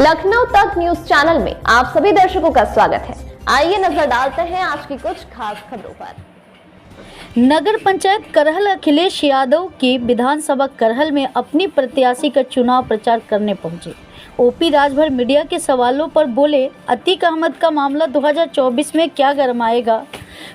लखनऊ तक news channel में आप सभी दर्शकों का स्वागत है। आइए नजर डालते हैं आज की कुछ खास खबरों पर। नगर पंचायत करहल अखिलेश यादव की विधानसभा करहल में अपनी प्रत्याशी का चुनाव प्रचार करने पहुंचे। ओपी राजभर मीडिया के सवालों पर बोले, अतीक अहमद का मामला 2024 में क्या गरमाएगा?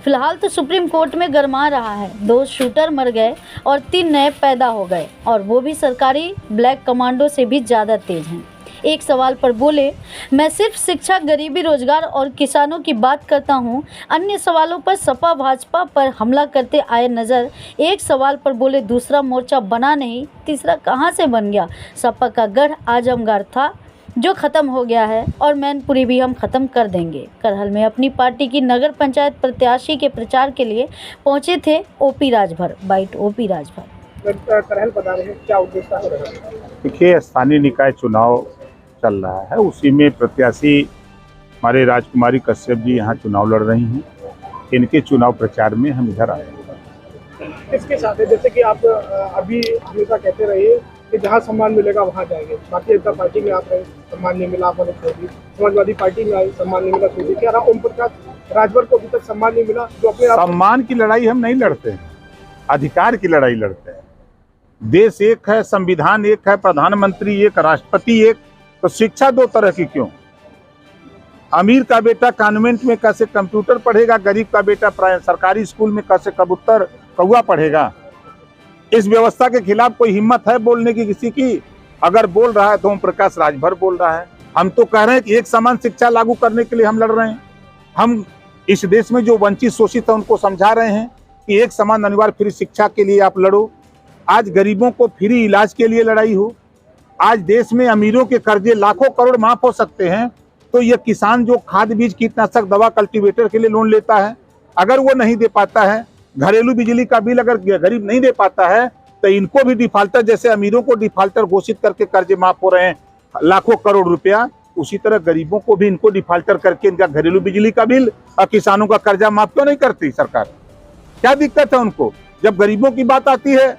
फिलहाल तो सुप्रीम कोर्ट में गरमा रहा है। 2 शूटर मर गए और 3 नए पैदा हो गए, और वो भी सरकारी ब्लैक कमांडो से भी ज़्यादा तेज हैं। एक सवाल पर बोले, मैं सिर्फ शिक्षा, गरीबी, रोजगार और किसानों की बात करता हूं। अन्य सवालों पर सपा भाजपा पर हमला करते आए नजर। एक सवाल पर बोले, दूसरा मोर्चा बना नहीं, तीसरा कहां से बन गया? सपा का गढ़ आजमगढ़ था जो ख़त्म हो गया है, और मैनपुरी भी हम ख़त्म कर देंगे। करहल में अपनी पार्टी की नगर पंचायत प्रत्याशी के प्रचार के लिए पहुंचे थे ओपी राजभर। बाइट ओपी राजभर। करहल बता रहे हैं, क्या उद्देश्य है? देखिए, स्थानीय निकाय चुनाव चल रहा है, उसी में प्रत्याशी हमारे राजकुमारी कश्यप जी यहाँ चुनाव लड़ रही हैं। इनके चुनाव प्रचार में हम इधर आए हैं। किसके साथ है? जैसे कि आप अभी हमेशा कहते रहिए कि जहाँ सम्मान मिलेगा वहाँ जाएंगे। भारतीय जनता पार्टी में आप रहे, सम्मान नहीं मिला, आपने छोड़ दी। समाजवादी पार्टी में आए, सम्मान नहीं मिला, छोड़ दी। क्या ओम प्रकाश राजभर को अभी तक सम्मान नहीं मिला? जो अपने सम्मान की लड़ाई हम नहीं लड़ते हैं, अधिकार की लड़ाई लड़ते हैं। देश एक है, संविधान एक है, प्रधानमंत्री एक, राष्ट्रपति एक, तो शिक्षा 2 तरह की क्यों? अमीर का बेटा कॉन्वेंट में कैसे कंप्यूटर पढ़ेगा, गरीब का बेटा सरकारी स्कूल में कैसे कौवा पढ़ेगा? इस व्यवस्था के खिलाफ कोई हिम्मत है बोलने की किसी की? अगर बोल रहा है तो ओम प्रकाश राजभर बोल रहा है। हम तो कह रहे हैं कि एक समान शिक्षा लागू करने के लिए हम लड़ रहे हैं। हम इस देश में जो वंचित शोषित है उनको समझा रहे हैं कि एक समान अनिवार्य फ्री शिक्षा के लिए आप लड़ो। आज गरीबों को फ्री इलाज के लिए लड़ाई हो। आज देश में अमीरों के कर्जे लाखों करोड़ माफ हो सकते हैं, तो ये किसान जो खाद बीज कीटनाशक दवा कल्टीवेटर के लिए लोन लेता है, अगर वो नहीं दे पाता है, घरेलू बिजली का बिल अगर गरीब नहीं दे पाता है, तो इनको भी डिफाल्टर, जैसे अमीरों को डिफाल्टर घोषित करके कर्जे माफ हो रहे हैं लाखों करोड़ रुपया, उसी तरह गरीबों को भी इनको डिफाल्टर करके इनका घरेलू बिजली का बिल और किसानों का कर्जा माफ क्यों नहीं करती सरकार? क्या दिक्कत है उनको? जब गरीबों की बात आती है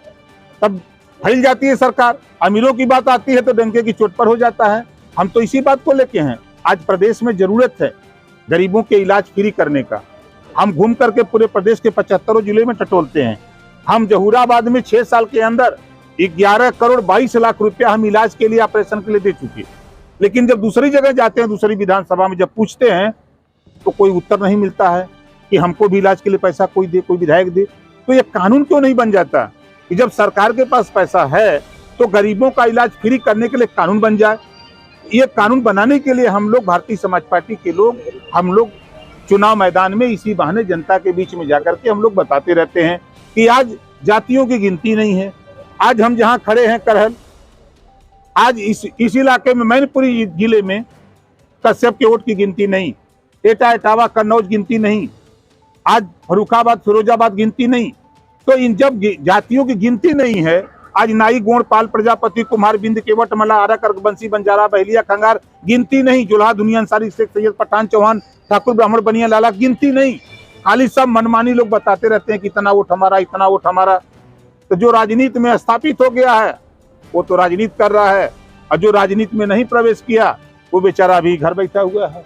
तब फैल जाती है सरकार, अमीरों की बात आती है तो डंके की चोट पर हो जाता है। हम तो इसी बात को लेके हैं। आज प्रदेश में जरूरत है गरीबों के इलाज फ्री करने का। हम घूम करके पूरे प्रदेश के 75 जिले में टटोलते हैं। हम जहूराबाद में 6 साल के अंदर 11 करोड़ 22 लाख रुपया हम इलाज के लिए, ऑपरेशन के लिए दे चुके। लेकिन जब दूसरी जगह जाते हैं, दूसरी विधानसभा में जब पूछते हैं तो कोई उत्तर नहीं मिलता है कि हमको भी इलाज के लिए पैसा कोई दे, कोई विधायक दे। तो ये कानून क्यों नहीं बन जाता कि जब सरकार के पास पैसा है तो गरीबों का इलाज फ्री करने के लिए कानून बन जाए? ये कानून बनाने के लिए हम लोग, भारतीय समाज पार्टी के लोग, हम लोग चुनाव मैदान में इसी बहाने जनता के बीच में जाकर के हम लोग बताते रहते हैं कि आज जातियों की गिनती नहीं है। आज हम जहां खड़े हैं करहल, आज इस इलाके में मैनपुरी जिले में कश्यप के वोट की गिनती नहीं, एटा, इटावा, कन्नौज गिनती नहीं, आज फर्रुखाबाद, फिरोजाबाद गिनती नहीं। तो इन जब जातियों की गिनती नहीं है, आज नाई, गोंड, पाल, प्रजापति, कुम्हार, बिंद, केवट, मला, आरा, कर्क, बंसी, बंजारा, बहलिया, खंगार गिनती नहीं। जुल्हा, दुनिया, अंसारी, शेख, सैयद, पठान, चौहान, ठाकुर, ब्राह्मण, बनिया, लाला गिनती नहीं। खाली सब मनमानी लोग बताते रहते हैं कि इतना वोट हमारा, इतना वोट हमारा। तो जो राजनीति में स्थापित हो गया है वो तो राजनीति कर रहा है, और जो राजनीति में नहीं प्रवेश किया वो बेचारा अभी घर बैठा हुआ है।